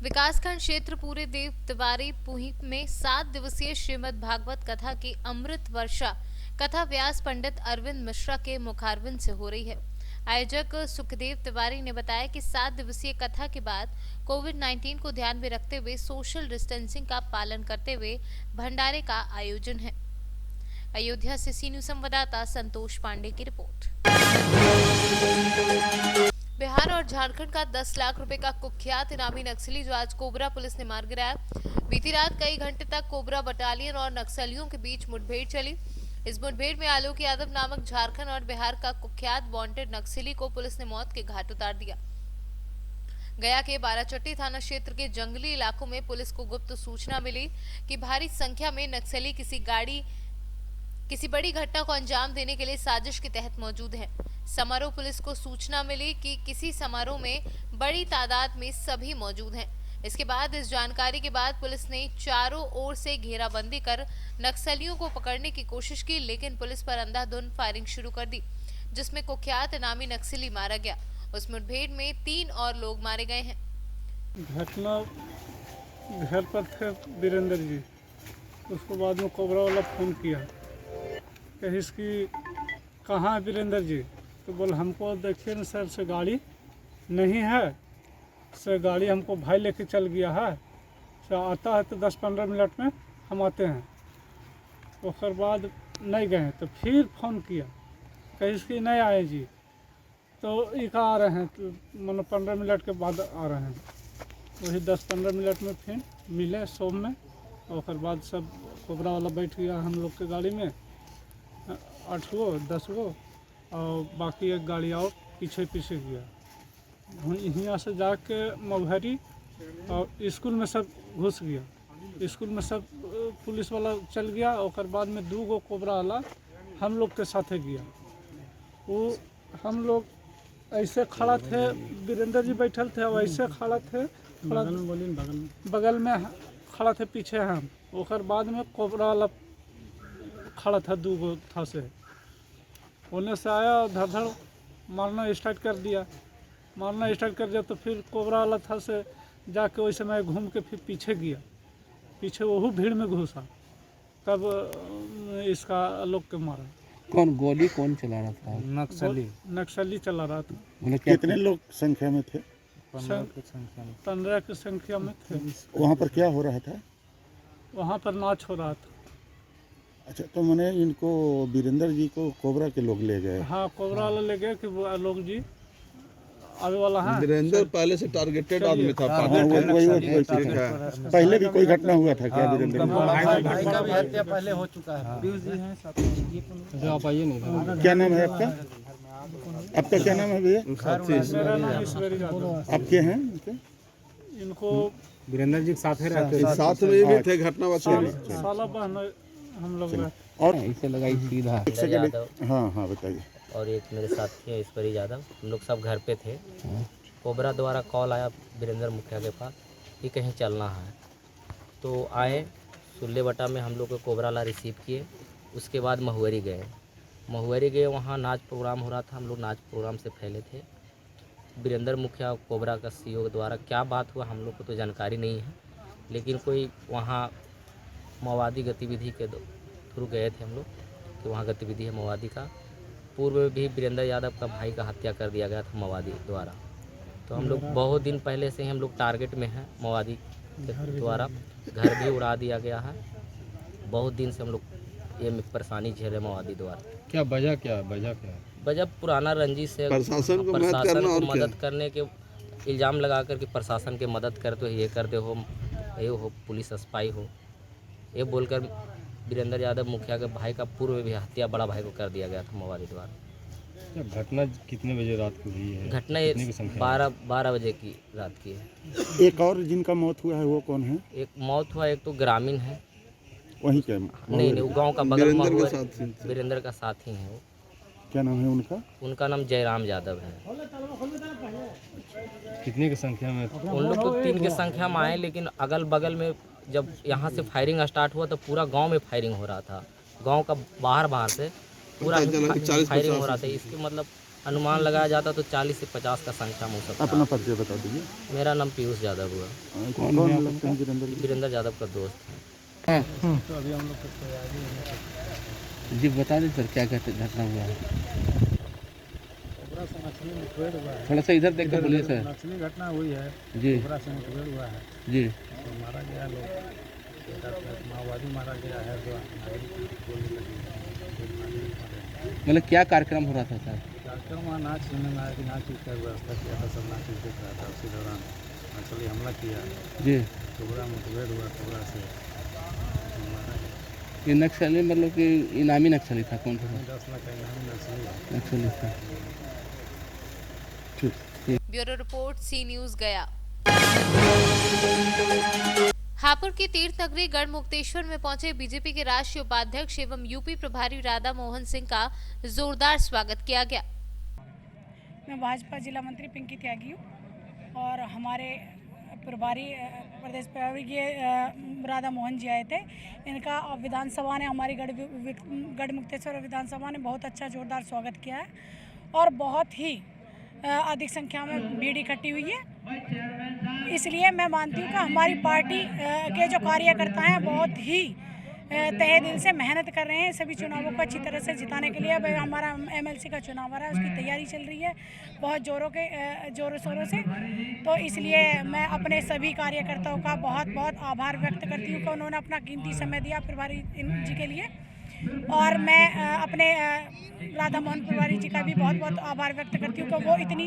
विकासखंड क्षेत्र पूरे देव तिवारी पुही में 7 दिवसीय श्रीमद् भागवत कथा की अमृत वर्षा कथा व्यास पंडित अरविंद मिश्रा के मुखारविंद से हो रही है। आयोजक सुखदेव तिवारी ने बताया कि 7 दिवसीय कथा के बाद कोविड-19 को ध्यान में रखते हुए सोशल डिस्टेंसिंग का पालन करते हुए भंडारे का आयोजन है। अयोध्या से सी न्यूज संवाददाता संतोष पांडे की रिपोर्ट। बिहार और झारखंड का 10 लाख रुपए का कुख्यात इनामी नक्सली जो आज कोबरा पुलिस ने मार गिराया। बीती रात कई घंटे तक कोबरा बटालियन और नक्सलियों के बीच मुठभेड़ चली। इस मुठभेड़ में आलोक यादव नामक झारखंड और बिहार का कुख्यात वांटेड नक्सली को पुलिस ने मौत के घाट उतार दिया। गया के बाराचट्टी थाना क्षेत्र के जंगली इलाकों में पुलिस को गुप्त सूचना मिली कि भारी संख्या में नक्सली किसी बड़ी घटना को अंजाम देने के लिए साजिश के तहत मौजूद है। समारोह पुलिस को सूचना मिली कि किसी समारोह में बड़ी तादाद में सभी मौजूद हैं। इसके बाद इस जानकारी के बाद पुलिस ने चारों ओर से घेराबंदी कर नक्सलियों को पकड़ने की कोशिश की, लेकिन पुलिस पर अंधाधुंध फायरिंग शुरू कर दी, जिसमें कुख्यात इनामी नक्सली मारा गया। उस मुठभेड़ में 3 और लोग मारे गए हैं। घटना घर पर थे वीरेंद्र जी, उसके बाद में कोबरा वाला फ़ोन किया कि इसकी कहाँ है वीरेंद्र जी, तो बोल हमको देखिए ना सर से गाड़ी नहीं है, सर गाड़ी हमको भाई लेके चल गया है, सर आता है तो 10-15 मिनट में हम आते हैं। उसके बाद नहीं गए तो फिर फ़ोन किया कि इसकी नहीं आए जी, तो इका आ रहे हैं, तो मतलब 15 मिनट के बाद आ रहे हैं। वही 10-15 मिनट में फिर मिले शॉप में। और बाद सब कोबरा वाला बैठ गया हम लोग के गाड़ी में, 8 गो 10 गो, और बाकी एक गाड़ी और पीछे गया। यहाँ से जाके मवहरी और स्कूल में सब घुस गया। स्कूल में सब पुलिस वाला चल गया। और बाद में 2 गो कोबरा वाला हम लोग के साथे गया। वो हम लोग ऐसे खड़ा थे, वीरेंद्र जी बैठल थे और ऐसे खड़ा थे, बगल में खड़ा थे पीछे हम। और बाद में कोबरा वाला खड़ा था 2 गो था से, होने से आया धड़ मारना स्टार्ट कर दिया। तो फिर कोबरा वाला था से जाके वही समय घूम के फिर पीछे गया, पीछे वही भीड़ में घुसा, तब इसका आलोक के मारा। कौन गोली कौन चला रहा था? नक्सली चला रहा था। मतलब कितने लोग संख्या में थे? 15 की संख्या में थे। वहाँ पर क्या हो रहा था? वहाँ पर नाच हो रहा था। अच्छा, तो मैंने इनको वीरेंद्र जी को कोबरा के लोग ले गए? हाँ, कोबरा वाला ले गए कि वो आलोक जी आगे वाला है। वीरेंद्र पहले से टारगेटेड आदमी था। वही पहले भी कोई घटना हुआ था क्या वीरेंद्र? भाई का भी हत्या पहले हो चुका है। क्या नाम है आपका? आपका क्या नाम है भैया? मेरा नाम ईश्वरी यादव। आपके हैं इनको वीरेंद्र जी के साथ रहते साथ में भी थे घटना साला बहन हम लोग रहते। और इसे लगाई सीधा। हाँ बताइए। और एक मेरे साथी है ईश्वरी यादव, हम लोग सब घर पे थे। कोबरा द्वारा कॉल आया वीरेंद्र मुखिया के पास कि कहीं चलना है, तो आए। सुल्ले बटा में हम लोग को कोबरा ला रिसीव किए। उसके बाद महुअरी गए, वहाँ नाच प्रोग्राम हो रहा था। हम लोग नाच प्रोग्राम से फैले थे। वीरेंद्र मुखिया कोबरा का सीईओ द्वारा क्या बात हुआ हम लोग को तो जानकारी नहीं है, लेकिन कोई वहाँ माओवादी गतिविधि के थ्रू गए थे हम लोग कि वहाँ गतिविधि है माओवादी का। पूर्व में भी वीरेंद्र यादव का भाई का हत्या कर दिया गया था माओवादी द्वारा। तो हम लोग बहुत दिन पहले से ही हम लोग टारगेट में हैं माओवादी के द्वारा। घर भी उड़ा दिया गया है। बहुत दिन से हम लोग ये परेशानी झेले माओवादी द्वारा। क्या वजह वजह पुराना रंजिश से प्रशासन को मदद करने के इल्ज़ाम लगा कर कि प्रशासन के मदद करते हो, ये करते हो, ये हो पुलिस स्पाई हो, ये बोलकर वीरेंद्र यादव मुखिया के भाई का पूर्व भी हत्या बड़ा भाई को कर दिया गया था माओवादी द्वारा। घटना कितने बजे रात को हुई है? घटना 12 बजे की रात की है। एक और जिनका मौत हुआ है वो कौन है? एक मौत हुआ, एक तो ग्रामीण है वहीं के? नहीं, वो गांव का बगल में वीरेंद्र का साथी है। वो क्या नाम है उनका? उनका नाम जयराम यादव है। कितने की संख्या में? उन लोग तो 3 की संख्या में आए, लेकिन अगल बगल में जब यहाँ से फायरिंग स्टार्ट हुआ तो पूरा गांव में फायरिंग हो रहा था। गांव का बाहर से पूरा फायरिंग हो रहा था। इसके मतलब अनुमान लगाया जाता तो 40 से 50 का संख्या में हो सकता अपना है। परिचय बता दीजिए। मेरा नाम पीयूष यादव हुआ, कौन लगते हैं वीरेंद्र जी? वीरेंद्र यादव का दोस्त है। जी बता दें सर क्या घटना हुआ है? थोड़ा सा इधर देख कर बोलिए सर। नक्सली घटना हुई है जी कोबरा से मुठभेड़ हुआ है जी तो मारा गया लोग, माओवादी मारा गया है जो गोली लगी है। मतलब क्या कार्यक्रम हो रहा था सर? कार्यक्रम वहाँ नाच सुनने में आया कि नाच उठ का व्यवस्था किया था, सब नाच उठ देख रहा था। उसी दौरान नक्सली हमला किया, जी कोबरा मुठभेड़ हुआ, कोबरा से मारा गया। ये नक्सली मतलब कि इनामी नक्सली था? कौन था 10 लाख का इनामी नक्सली है। नक्सली था? ब्यूरो रिपोर्ट सी न्यूज गया। हापुड़ की तीर्थ नगरी गढ़मुक्तेश्वर में पहुंचे बीजेपी के राष्ट्रीय उपाध्यक्ष एवं यूपी प्रभारी राधा मोहन सिंह का जोरदार स्वागत किया गया। मैं भाजपा जिला मंत्री पिंकी त्यागी हूँ और हमारे प्रभारी प्रदेश प्रभारी के राधा मोहन जी आए थे। इनका विधानसभा ने, हमारी गढ़मुक्तेश्वर विधानसभा ने बहुत अच्छा जोरदार स्वागत किया है और बहुत ही अधिक संख्या में भीड़ इकट्ठी हुई है। इसलिए मैं मानती हूँ कि हमारी पार्टी के जो कार्यकर्ता हैं बहुत ही तहे दिल से मेहनत कर रहे हैं सभी चुनावों को अच्छी तरह से जिताने के लिए। अब हमारा एमएलसी का चुनाव आ रहा है, उसकी तैयारी चल रही है बहुत जोरों शोरों से। तो इसलिए मैं अपने सभी कार्यकर्ताओं का बहुत बहुत आभार व्यक्त करती हूँ कि उन्होंने अपना कीमती समय दिया प्रभारी जी के लिए। और मैं अपने राधा मोहन प्रभारी जी का भी बहुत बहुत आभार व्यक्त करती हूँ कि वो इतनी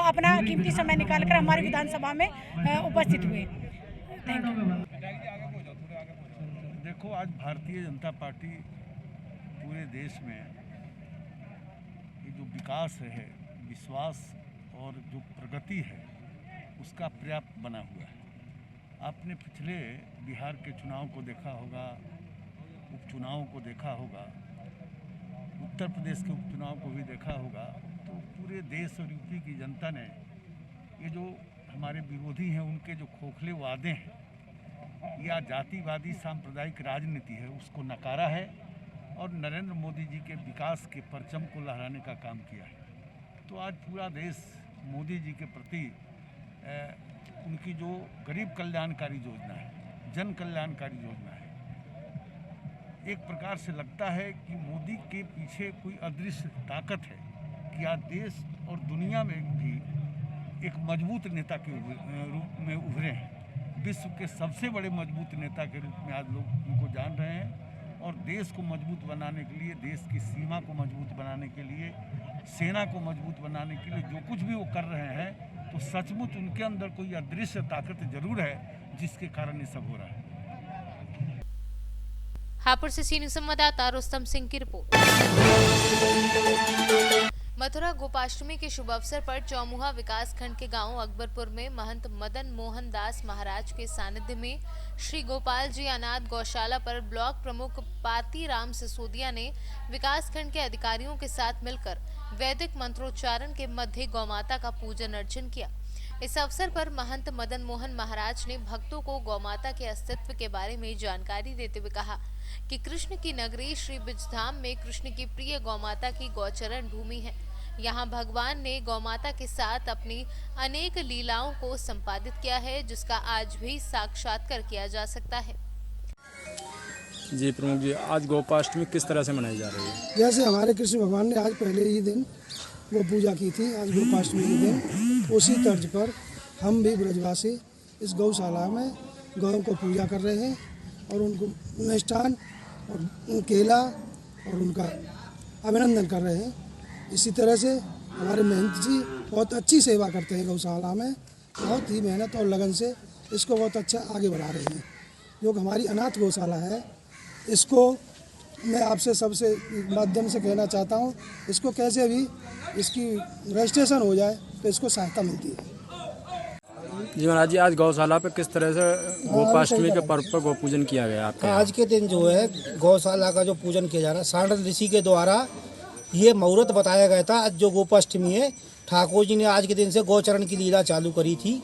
अपना कीमती समय निकालकर हमारी विधानसभा में उपस्थित हुए। Thank you. देखो, आज भारतीय जनता पार्टी पूरे देश में ये जो विकास है, विश्वास और जो प्रगति है उसका पर्याप्त बना हुआ है। आपने पिछले बिहार के चुनाव को देखा होगा, उपचुनाव को देखा होगा, उत्तर प्रदेश के उपचुनाव को भी देखा होगा। तो पूरे देश और यूपी की जनता ने ये जो हमारे विरोधी हैं उनके जो खोखले वादे हैं या जातिवादी सांप्रदायिक राजनीति है उसको नकारा है और नरेंद्र मोदी जी के विकास के परचम को लहराने का काम किया है। तो आज पूरा देश मोदी जी के प्रति उनकी जो गरीब कल्याणकारी योजना है, जन कल्याणकारी योजना है, एक प्रकार से लगता है कि मोदी के पीछे कोई अदृश्य ताकत है कि आज देश और दुनिया में भी एक मजबूत नेता के रूप में उभरे हैं। विश्व के सबसे बड़े मजबूत नेता के रूप में आज लोग उनको जान रहे हैं और देश को मजबूत बनाने के लिए, देश की सीमा को मजबूत बनाने के लिए, सेना को मजबूत बनाने के लिए जो कुछ भी वो कर रहे हैं तो सचमुच उनके अंदर कोई अदृश्य ताकत जरूर है जिसके कारण ये सब हो रहा है। हापुड़ से सी न्यूज संवाददाता रुस्तम सिंह की रिपोर्ट। मथुरा गोपाष्टमी के शुभ अवसर पर चौमुहा विकास खंड के गांव अकबरपुर में महंत मदन मोहन दास महाराज के सानिध्य में श्री गोपाल जी अनाथ गौशाला पर ब्लॉक प्रमुख पाती राम सिसोदिया ने विकास खंड के अधिकारियों के साथ मिलकर वैदिक मंत्रोच्चारण के मध्य गौमाता का पूजन अर्चन किया। इस अवसर पर महंत मदन मोहन महाराज ने भक्तों को गौमाता के अस्तित्व के बारे में जानकारी देते हुए कहा कि कृष्ण की नगरी श्री बिजधाम में कृष्ण की प्रिय गौमाता की गौचरण भूमि है। यहाँ भगवान ने गौमाता के साथ अपनी अनेक लीलाओं को संपादित किया है जिसका आज भी साक्षात्कार किया जा सकता है। जी प्रमुख जी, आज गोपाष्टमी किस तरह से मनाई जा रही है? जैसे हमारे कृष्ण भगवान ने आज पहले ही दिन वो पूजा की थी, आज गोपाष्टमी के दिन उसी तर्ज पर हम भी ब्रजवासी इस गौशाला में गौ को पूजा कर रहे हैं और उनको मिष्ठान और केला और उनका अभिनंदन कर रहे हैं। इसी तरह से हमारे महंत जी बहुत अच्छी सेवा करते हैं गौशाला में, बहुत ही मेहनत और लगन से इसको बहुत अच्छा आगे बढ़ा रहे हैं। जो हमारी अनाथ गौशाला है इसको मैं आपसे सबसे माध्यम से कहना चाहता हूँ, इसको कैसे भी इसकी रजिस्ट्रेशन हो जाए तो इसको सहायता मिलती है। जी महाराज जी, आज गौशाला पे किस तरह से गोपाष्टमी के पर्व पर गौ पूजन किया गया आपके? आज के दिन जो है गौशाला का जो पूजन किया जा रहा है, सांड ऋषि के द्वारा ये मुहूर्त बताया गया था। आज जो गोपाष्टमी है, ठाकुर जी ने आज के दिन से गौचरण की लीला चालू करी थी।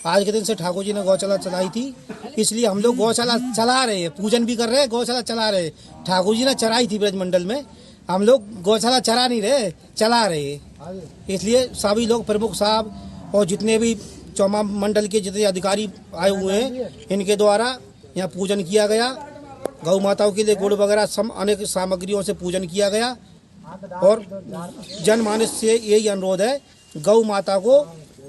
आज के दिन से ठाकुर जी ने गौशाला चलाई थी, इसलिए हम लोग गौशाला चला रहे हैं, पूजन भी कर रहे हैं, गौशाला चला रहे हैं। ठाकुर जी ने चराई थी ब्रजमंडल में, हम लोग गौशाला चरा नहीं रहे, चला रहे। इसलिए सभी लोग प्रमुख साहब और जितने भी चौमा मंडल के जितने अधिकारी आए हुए हैं, इनके द्वारा यहाँ पूजन किया गया। गौ माताओं के लिए गुड़ वगैरह अनेक सामग्रियों से पूजन किया गया। और जनमानस से यही अनुरोध है, गौ माता को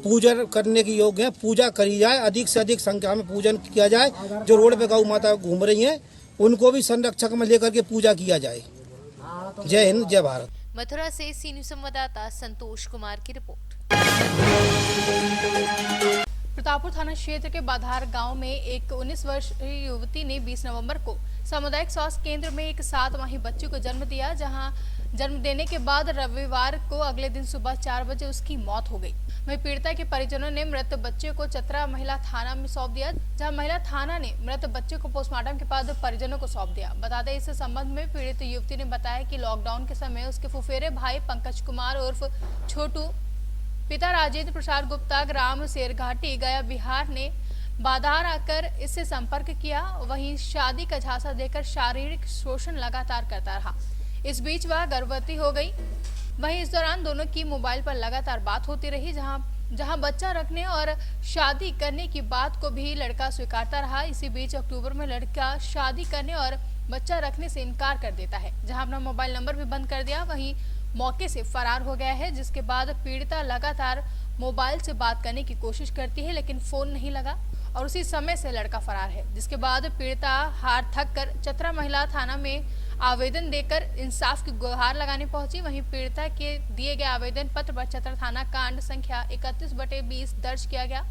पूजन करने के योग्य है, पूजा करी जाए, अधिक से अधिक संख्या में पूजन किया जाए। जो रोड पे गौ माता घूम रही हैं, उनको भी संरक्षक में लेकर के पूजा किया जाए। जय हिंद, जय भारत। मथुरा से सी न्यूज संवाददाता संतोष कुमार की रिपोर्ट। प्रतापपुर थाना क्षेत्र के बाधार गांव में एक 19 वर्षीय युवती ने 20 नवंबर को सामुदायिक स्वास्थ्य केंद्र में एक 7 माही बच्चे को जन्म दिया। जहां जन्म देने के बाद रविवार को अगले दिन सुबह 4 बजे उसकी मौत हो गई। वहीं पीड़िता के परिजनों ने मृत बच्चे को चतरा महिला थाना में सौंप दिया, जहां महिला थाना ने मृत बच्चे को पोस्टमार्टम के बाद परिजनों को सौंप दिया। बता दें, इस संबंध में पीड़ित युवती ने बताया कि लॉकडाउन के समय उसके फुफेरे भाई पंकज कुमार उर्फ छोटू, पिता राजेंद्र प्रसाद गुप्ता, ग्राम शेरघाटी गया बिहार ने बाधार आकर इससे संपर्क किया। वहीं शादी का झांसा देकर शारीरिक शोषण लगातार करता रहा। इस बीच वह गर्भवती हो गई। वहीं इस दौरान दोनों की मोबाइल पर लगातार बात होती रही, जहां बच्चा रखने और शादी करने की बात को भी लड़का स्वीकारता रहा। इसी बीच अक्टूबर में लड़का शादी करने और बच्चा रखने से इनकार कर देता है, जहां अपना मोबाइल नंबर भी बंद कर दिया। वहीं मौके से फरार हो गया है, जिसके बाद पीड़िता लगातार मोबाइल से बात करने की कोशिश करती है, लेकिन फोन नहीं लगा और उसी समय से लड़का फरार है। जिसके बाद पीड़िता हार थक कर चतरा महिला थाना में आवेदन देकर इंसाफ की गुहार लगाने पहुंची। वहीं पीड़िता के दिए गए आवेदन पत्र पर चतरा थाना कांड संख्या 31/20 दर्ज किया गया,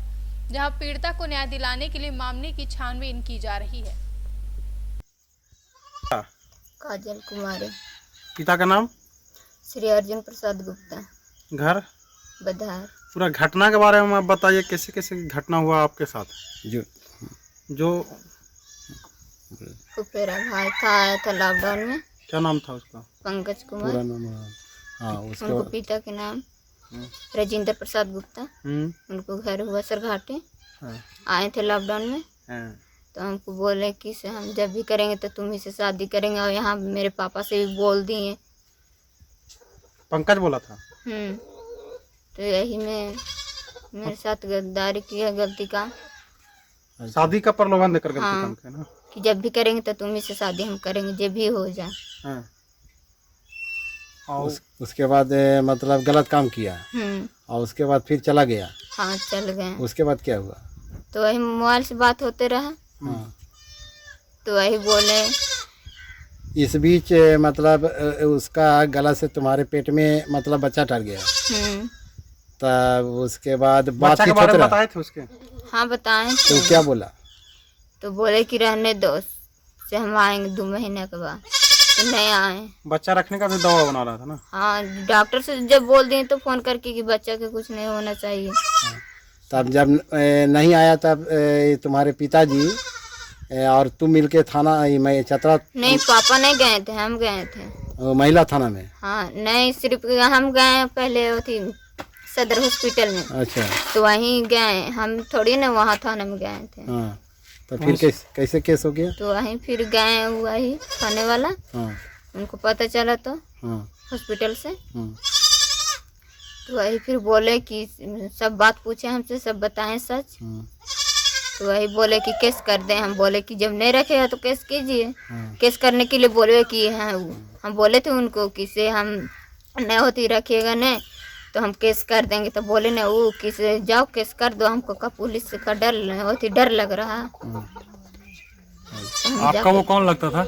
जहां पीड़िता को न्याय दिलाने के लिए मामले की छानबीन की जा रही है। काजल कुमारी। पिता का नाम? श्री अर्जुन प्रसाद गुप्ता। घर? बधार। पूरा घटना के बारे में आप बताइए, कैसे कैसे घटना हुआ आपके साथ? जो फुफेरा भाई था, आया था लॉकडाउन में। क्या नाम था उसका? पंकज कुमार। हाँ, उनको पिता के नाम राजेंद्र प्रसाद गुप्ता। उनको घर हुआ सरघाटी। आए थे लॉकडाउन में, तो हमको बोले कि से हम जब भी करेंगे तो तुम ही से शादी करेंगे। और यहाँ मेरे पापा से भी बोल दिए। पंकज बोला था? तो यही में मेरे साथ गद्दारी किया, गलती का। शादी का प्रलोभन देकर गलती हाँ, काम किया ना, कि जब भी करेंगे तो तुम ही से शादी हम करेंगे, जब भी हो जाए। और उसके बाद मतलब गलत काम किया और उसके बाद फिर चला गया। हाँ, चल गए। उसके बाद क्या हुआ? तो वही मोबाइल से बात होते रहा। तो वही बोले। इस बीच मतलब उसका गला से तुम्हारे पेट में मतलब बच्चा डर गया। तब उसके बाद बात के बारे में बताए थे उसके? हाँ, बताए। तो क्या बोला? तो बोले कि रहने दो, से हम आएंगे 2 महीने के बाद। तो नहीं आए। बच्चा रखने का भी दवा बना रहा था ना? हाँ, डॉक्टर से जब बोल दिए तो फोन करके कि बच्चा के कुछ नहीं होना चाहिए। तब जब नहीं आया तब तुम्हारे पिताजी और तुम मिलके थाना मैं चतरा? नहीं, पापा नहीं गए थे, हम गए थे महिला थाना में। हाँ, नहीं, सिर्फ हम गए पहले थी सदर हॉस्पिटल में। अच्छा। तो वहीं गए, हम थोड़ी ना वहाँ थाने में गए थे। हाँ, तो फिर कैसे केस हो गया? तो वहीं फिर गए वही थाने वाला। उनको पता चला तो हॉस्पिटल से। तो वही फिर बोले कि सब बात पूछे हमसे, सब बताएं सच। तो वही बोले कि केस कर दें। हम बोले कि जब नहीं रखेगा तो केस कीजिए। केस करने के लिए बोले कि हाँ, हम बोले थे उनको कि से हम नहीं होती रखिएगा नहीं तो हम केस कर देंगे। तो बोले ना वो किस जाओ केस कर दो, हमको का पुलिस का डर लग रहा। आपका वो कौन लगता था?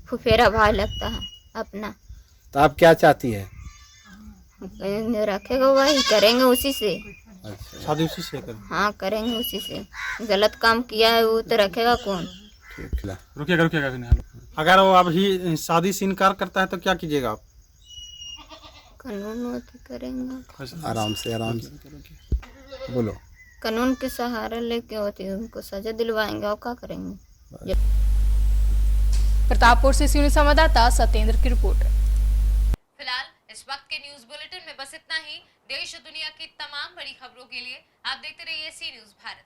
फुफेरा भाई लगता है अपना। तो आप क्या चाहती है? रखेगा वही, करेंगे उसी से। अच्छा, शादी उसी से करें? हाँ, करेंगे उसी से। गलत काम किया है वो तो रखेगा कौन? रुकिएगा। अगर वो अभी शादी से इनकार करता है तो क्या कीजिएगा आप? कानून होती करेंगे। आराम से बोलो। कानून के सहारा लेके होती उनको सजा दिलवाएंगे और क्या करेंगे। प्रतापपुर से सी न्यूज संवाददाता सत्येंद्र की रिपोर्ट। फिलहाल इस वक्त के न्यूज बुलेटिन में बस इतना ही। देश और दुनिया की तमाम बड़ी खबरों के लिए आप देखते रहिए सी न्यूज भारत।